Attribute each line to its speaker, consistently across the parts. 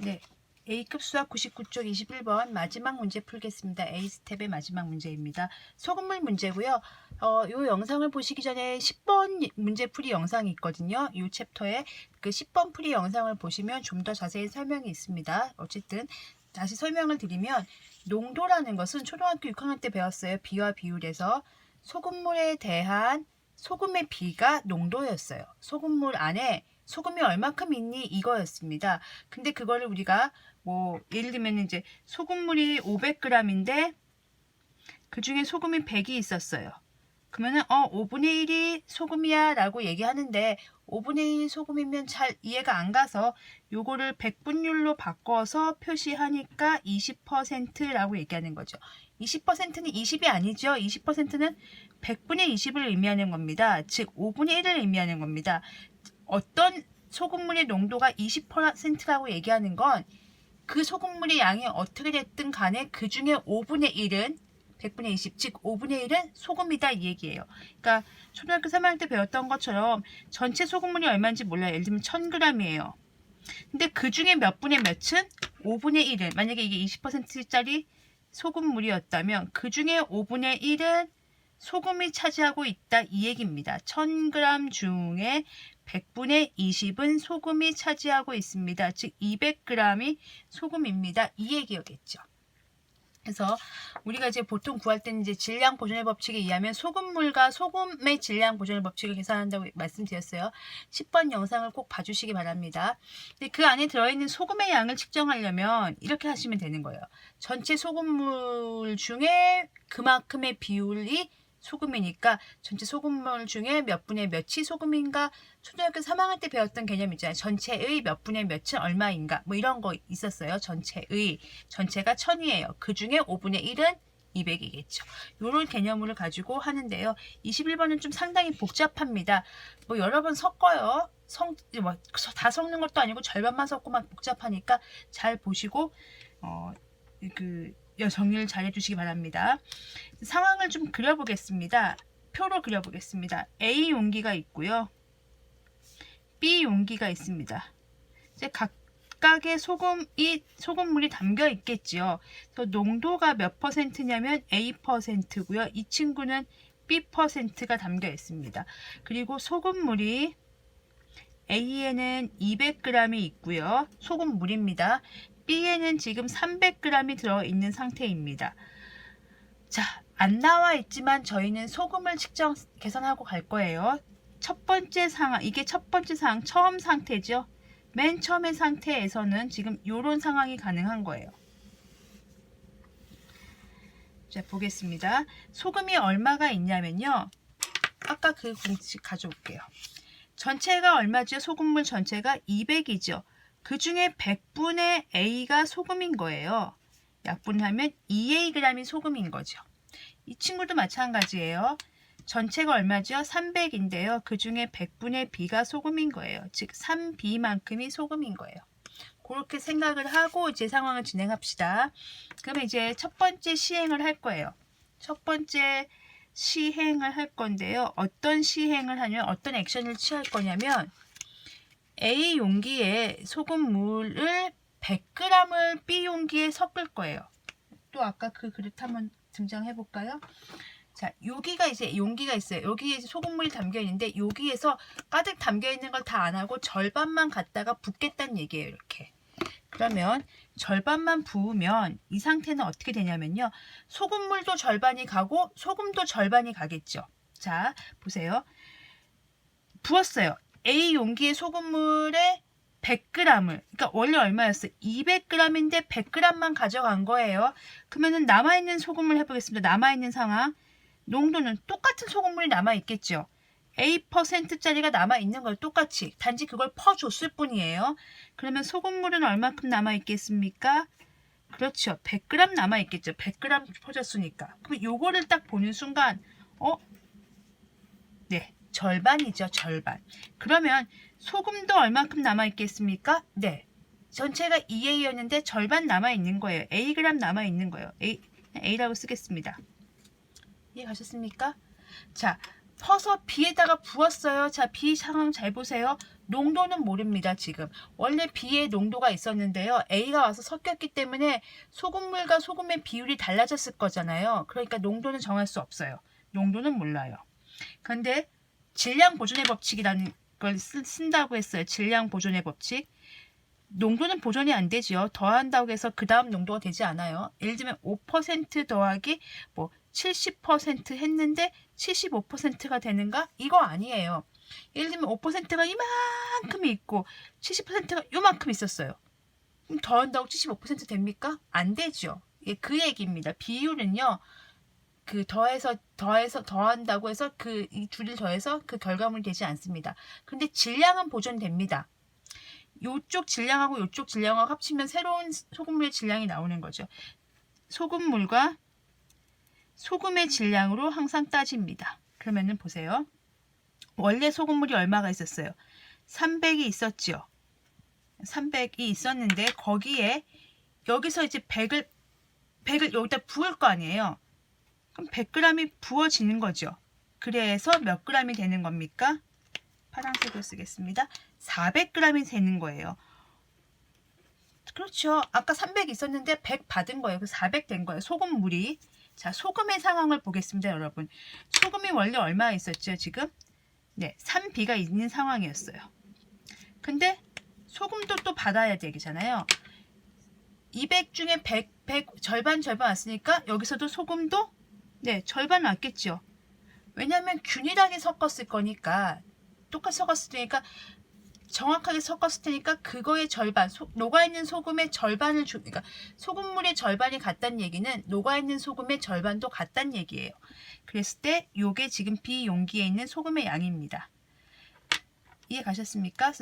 Speaker 1: 네, A급 수학 99쪽 21번 마지막 문제 풀겠습니다. A스텝의 마지막 문제입니다. 소금물 문제고요. 이 영상을 보시기 전에 10번 문제 풀이 영상이 있거든요. 이 챕터에 그 10번 풀이 영상을 보시면 좀 더 자세히 설명이 있습니다. 어쨌든 다시 설명을 드리면 농도라는 것은 초등학교 6학년 때 배웠어요. 비와 비율에서 소금물에 대한 소금의 비가 농도였어요. 소금물 안에 소금이 얼마큼 있니 이거였습니다. 근데 그거를 우리가 뭐 예를 들면 이제 소금물이 500g인데 그 중에 소금이 100이 있었어요. 그러면은 5분의 1이 소금이야 라고 얘기하는데 5분의 1 소금이면 잘 이해가 안 가서 요거를 100분율로 바꿔서 표시하니까 20%라고 얘기하는 거죠. 20%는 20이 아니죠. 20%는 100분의 20을 의미하는 겁니다. 즉 5분의 1을 의미하는 겁니다. 어떤 소금물의 농도가 20%라고 얘기하는 건 그 소금물의 양이 어떻게 됐든 간에 그 중에 5분의 1은 100분의 20, 즉 5분의 1은 소금이다 이 얘기예요. 그러니까 초등학교 3학년 때 배웠던 것처럼 전체 소금물이 얼마인지 몰라요. 예를 들면 1000g이에요. 근데 그 중에 몇 분의 몇은 5분의 1은 만약에 이게 20%짜리 소금물이었다면 그 중에 5분의 1은 소금이 차지하고 있다 이 얘기입니다. 1000g 중에 100분의 20은 소금이 차지하고 있습니다. 즉 200g이 소금입니다. 이 얘기였겠죠. 그래서 우리가 이제 보통 구할 때는 이제 질량 보존의 법칙에 의하면 소금물과 소금의 질량 보존의 법칙을 계산한다고 말씀드렸어요. 10번 영상을 꼭 봐주시기 바랍니다. 근데 그 안에 들어있는 소금의 양을 측정하려면 이렇게 하시면 되는 거예요. 전체 소금물 중에 그만큼의 비율이 소금이니까 전체 소금물 중에 몇 분의 몇이 소금인가 초등학교 3학년 때 배웠던 개념 있잖아요. 전체의 몇 분의 몇은 얼마인가 뭐 이런 거 있었어요. 전체가 1000이에요. 그 중에 5분의 1은 200이겠죠. 이런 개념을 가지고 하는데요. 21번은 좀 상당히 복잡합니다. 뭐 여러 번 섞어요. 다 섞는 것도 아니고 절반만 섞고 막 복잡하니까 잘 보시고 정리를 잘 해주시기 바랍니다. 상황을 좀 그려보겠습니다. 표로 그려보겠습니다. A 용기가 있고요. B 용기가 있습니다. 이제 각각의 소금물이 담겨 있겠지요. 그래서 농도가 몇 퍼센트냐면 A%고요. 이 친구는 B%가 담겨 있습니다. 그리고 소금물이 A에는 200g이 있고요. 소금물입니다. B에는 지금 300g이 들어있는 상태입니다. 자, 안 나와 있지만 저희는 소금을 계산하고 갈 거예요. 첫 번째 상황, 이게 첫 번째 상황, 처음 상태죠. 맨 처음의 상태에서는 지금 이런 상황이 가능한 거예요. 자, 보겠습니다. 소금이 얼마가 있냐면요. 아까 그 공식 가져올게요. 전체가 얼마죠? 소금물 전체가 200이죠. 그 중에 100분의 A가 소금인 거예요. 약분하면 2Ag이 소금인 거죠. 이 친구도 마찬가지예요. 전체가 얼마죠? 300인데요. 그 중에 100분의 B가 소금인 거예요. 즉 3B만큼이 소금인 거예요. 그렇게 생각을 하고 이제 상황을 진행합시다. 그러면 이제 첫 번째 시행을 할 거예요. 첫 번째 시행을 할 건데요. 어떤 시행을 하냐면 어떤 액션을 취할 거냐면 A 용기에 소금물을 100g을 B 용기에 섞을 거예요. 또 아까 그 그릇 한번 등장해 볼까요? 자, 여기가 이제 용기가 있어요. 여기에 소금물이 담겨 있는데 여기에서 가득 담겨 있는 걸 다 안 하고 절반만 갖다가 붓겠다는 얘기예요. 이렇게. 그러면 절반만 부으면 이 상태는 어떻게 되냐면요. 소금물도 절반이 가고 소금도 절반이 가겠죠. 자, 보세요. 부었어요. A 용기의 소금물에 100g을, 그러니까 원래 얼마였어요? 200g인데 100g만 가져간 거예요. 그러면은 남아있는 소금물 해보겠습니다. 남아있는 상황. 농도는 똑같은 소금물이 남아있겠죠. A%짜리가 남아있는 걸 똑같이. 단지 그걸 퍼줬을 뿐이에요. 그러면 소금물은 얼마큼 남아있겠습니까? 그렇죠. 100g 남아있겠죠. 100g 퍼졌으니까. 그럼 요거를 딱 보는 순간, 네. 절반이죠. 절반. 그러면 소금도 얼마큼 남아있겠습니까? 네. 전체가 2A였는데 절반 남아있는 거예요. Ag 남아있는 거예요. A라고 쓰겠습니다. 이해가셨습니까? 자, 퍼서 B에다가 부었어요. 자, B 상황 잘 보세요. 농도는 모릅니다. 지금 원래 B에 농도가 있었는데요. A가 와서 섞였기 때문에 소금물과 소금의 비율이 달라졌을 거잖아요. 그러니까 농도는 정할 수 없어요. 농도는 몰라요. 그런데 질량 보존의 법칙이라는 걸 쓴다고 했어요. 질량 보존의 법칙. 농도는 보존이 안 되지요. 더한다고 해서 그 다음 농도가 되지 않아요. 예를 들면 5% 더하기 뭐 70% 했는데 75%가 되는가? 이거 아니에요. 예를 들면 5%가 이만큼 있고 70%가 요만큼 있었어요. 그럼 더한다고 75% 됩니까? 안 되죠. 예, 그 얘기입니다. 비율은요. 그 더한다고 해서 그 이 둘을 더해서 그 결과물이 되지 않습니다. 근데 질량은 보존됩니다. 요쪽 질량하고 요쪽 질량하고 합치면 새로운 소금물의 질량이 나오는 거죠. 소금물과 소금의 질량으로 항상 따집니다. 그러면은 보세요. 원래 소금물이 얼마가 있었어요? 300이 있었죠. 300이 있었는데 거기에 여기서 이제 100을 여기다 부을 거 아니에요. 그럼 100g이 부어지는 거죠. 그래서 몇 g이 되는 겁니까? 파란색으로 쓰겠습니다. 400g이 되는 거예요. 그렇죠. 아까 300 있었는데 100 받은 거예요. 그래서 400 된 거예요. 소금물이. 자, 소금의 상황을 보겠습니다, 여러분. 소금이 원래 얼마 있었죠, 지금? 네, 3B가 있는 상황이었어요. 근데 소금도 또 받아야 되잖아요. 200 중에 100 절반 왔으니까 여기서도 소금도 네, 절반 왔겠죠. 왜냐하면 균일하게 섞었을 거니까 똑같이 섞었을 테니까 정확하게 섞었을 테니까 그거의 절반, 녹아있는 소금의 절반을 그러니까 소금물의 절반이 같다는 얘기는 녹아있는 소금의 절반도 같다는 얘기예요. 그랬을 때 요게 지금 B 용기에 있는 소금의 양입니다. 이해 가셨습니까?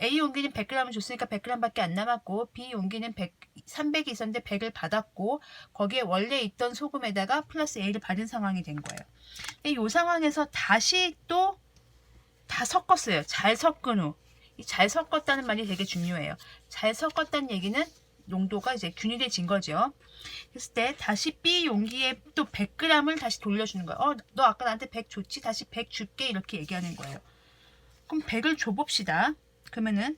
Speaker 1: A 용기는 100g을 줬으니까 100g밖에 안 남았고 B 용기는 300이 있었는데 100을 받았고 거기에 원래 있던 소금에다가 플러스 A를 받은 상황이 된 거예요. 이 상황에서 다시 또 다 섞었어요. 잘 섞은 후. 잘 섞었다는 말이 되게 중요해요. 잘 섞었다는 얘기는 농도가 이제 균일해진 거죠. 그랬을 때 다시 B 용기에 또 100g을 다시 돌려주는 거예요. 너 아까 나한테 100 줬지? 다시 100 줄게. 이렇게 얘기하는 거예요. 그럼 100을 줘봅시다. 그러면은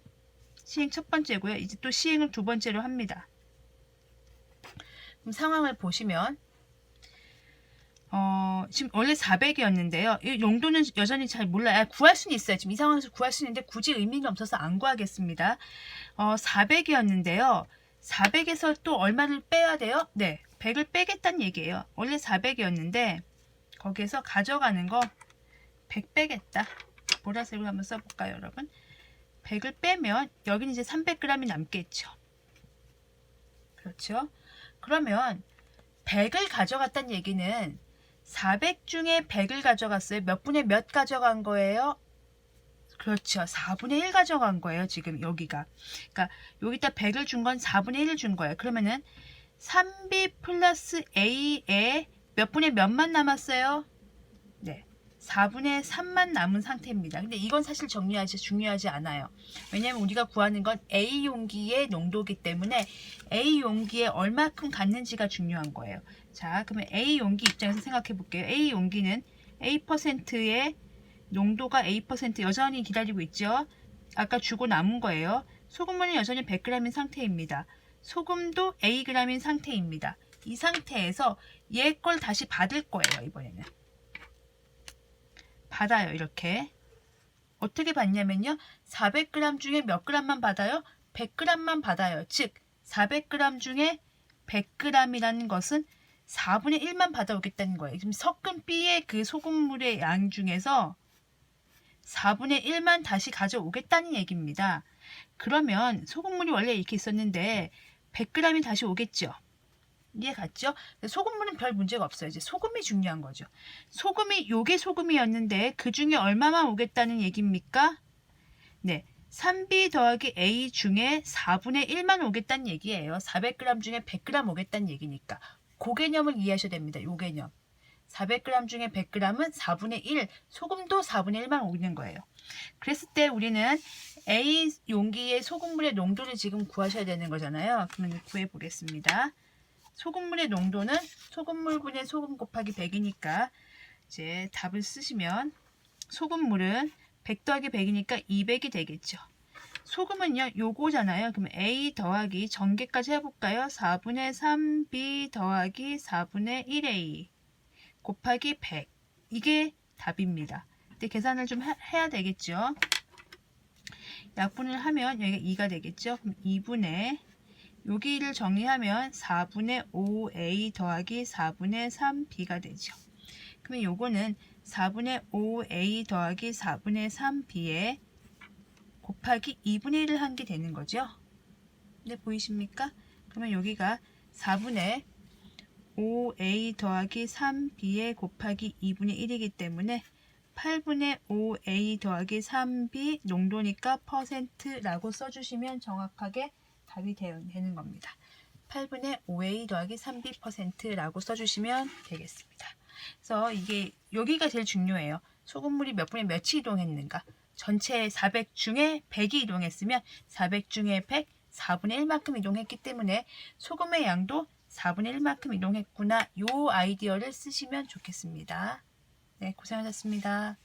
Speaker 1: 시행 첫 번째고요. 이제 또 시행을 두 번째로 합니다. 그럼 상황을 보시면 지금 원래 400이었는데요. 이 농도는 여전히 잘 몰라요. 구할 수는 있어요. 지금 이 상황에서 구할 수 있는데 굳이 의미가 없어서 안 구하겠습니다. 400이었는데요. 400에서 또 얼마를 빼야 돼요? 네, 100을 빼겠다는 얘기예요. 원래 400이었는데 거기에서 가져가는 거 100 빼겠다. 보라색으로 한번 써볼까요, 여러분? 100을 빼면 여기는 이제 300g이 남겠죠. 그렇죠? 그러면 100을 가져갔다는 얘기는 400 중에 100을 가져갔어요. 몇 분의 몇 가져간 거예요? 그렇죠. 4분의 1 가져간 거예요. 지금 여기가. 그러니까 여기다 100을 준 건 4분의 1을 준 거예요. 그러면은 3B 플러스 A에 몇 분의 몇만 남았어요? 네. 4분의 3만 남은 상태입니다. 근데 이건 사실 중요하지 않아요. 왜냐면 우리가 구하는 건 A 용기의 농도이기 때문에 A 용기에 얼마큼 갔는지가 중요한 거예요. 자, 그러면 A 용기 입장에서 생각해 볼게요. A 용기는 A%의 농도가 A% 여전히 기다리고 있죠. 아까 주고 남은 거예요. 소금물은 여전히 100g인 상태입니다. 소금도 Ag인 상태입니다. 이 상태에서 얘 걸 다시 받을 거예요. 이번에는. 받아요. 이렇게. 어떻게 받냐면요. 400g 중에 몇 g만 받아요? 100g만 받아요. 즉 400g 중에 100g이라는 것은 4분의 1만 받아오겠다는 거예요. 지금 섞은 B의 그 소금물의 양 중에서 4분의 1만 다시 가져오겠다는 얘기입니다. 그러면 소금물이 원래 이렇게 있었는데 100g이 다시 오겠죠. 이해 갔죠? 소금물은 별 문제가 없어요. 이제 소금이 중요한 거죠. 소금이 요게 소금이었는데 그 중에 얼마만 오겠다는 얘기입니까? 네, 3B 더하기 A 중에 4분의 1만 오겠다는 얘기예요. 400g 중에 100g 오겠다는 얘기니까. 그 개념을 이해하셔야 됩니다. 요 개념. 400g 중에 100g은 4분의 1, 소금도 4분의 1만 오는 거예요. 그랬을 때 우리는 A 용기의 소금물의 농도를 지금 구하셔야 되는 거잖아요. 그러면 구해 보겠습니다. 소금물의 농도는 소금물분의 소금 곱하기 100이니까 이제 답을 쓰시면 소금물은 100 더하기 100이니까 200이 되겠죠. 소금은요, 요거잖아요. 그럼 A 더하기 전개까지 해볼까요? 4분의 3B 더하기 4분의 1A 곱하기 100. 이게 답입니다. 근데 계산을 좀 해야 되겠죠. 약분을 하면 여기가 2가 되겠죠. 그럼 2분의 여기를 정리하면 4분의 5A 더하기 4분의 3B가 되죠. 그러면 요거는 4분의 5A 더하기 4분의 3B에 곱하기 2분의 1을 한 게 되는 거죠. 네, 보이십니까? 그러면 여기가 4분의 5A 더하기 3B에 곱하기 2분의 1이기 때문에 8분의 5A 더하기 3B 농도니까 %라고 써주시면 정확하게 답이 되는 겁니다. 8분의 5A 더하기 3B %라고 써주시면 되겠습니다. 그래서 이게 여기가 제일 중요해요. 소금물이 몇 분의 몇이 이동했는가. 전체 400 중에 100이 이동했으면 400 중에 100, 4분의 1만큼 이동했기 때문에 소금의 양도 4분의 1만큼 이동했구나. 요 아이디어를 쓰시면 좋겠습니다. 네, 고생하셨습니다.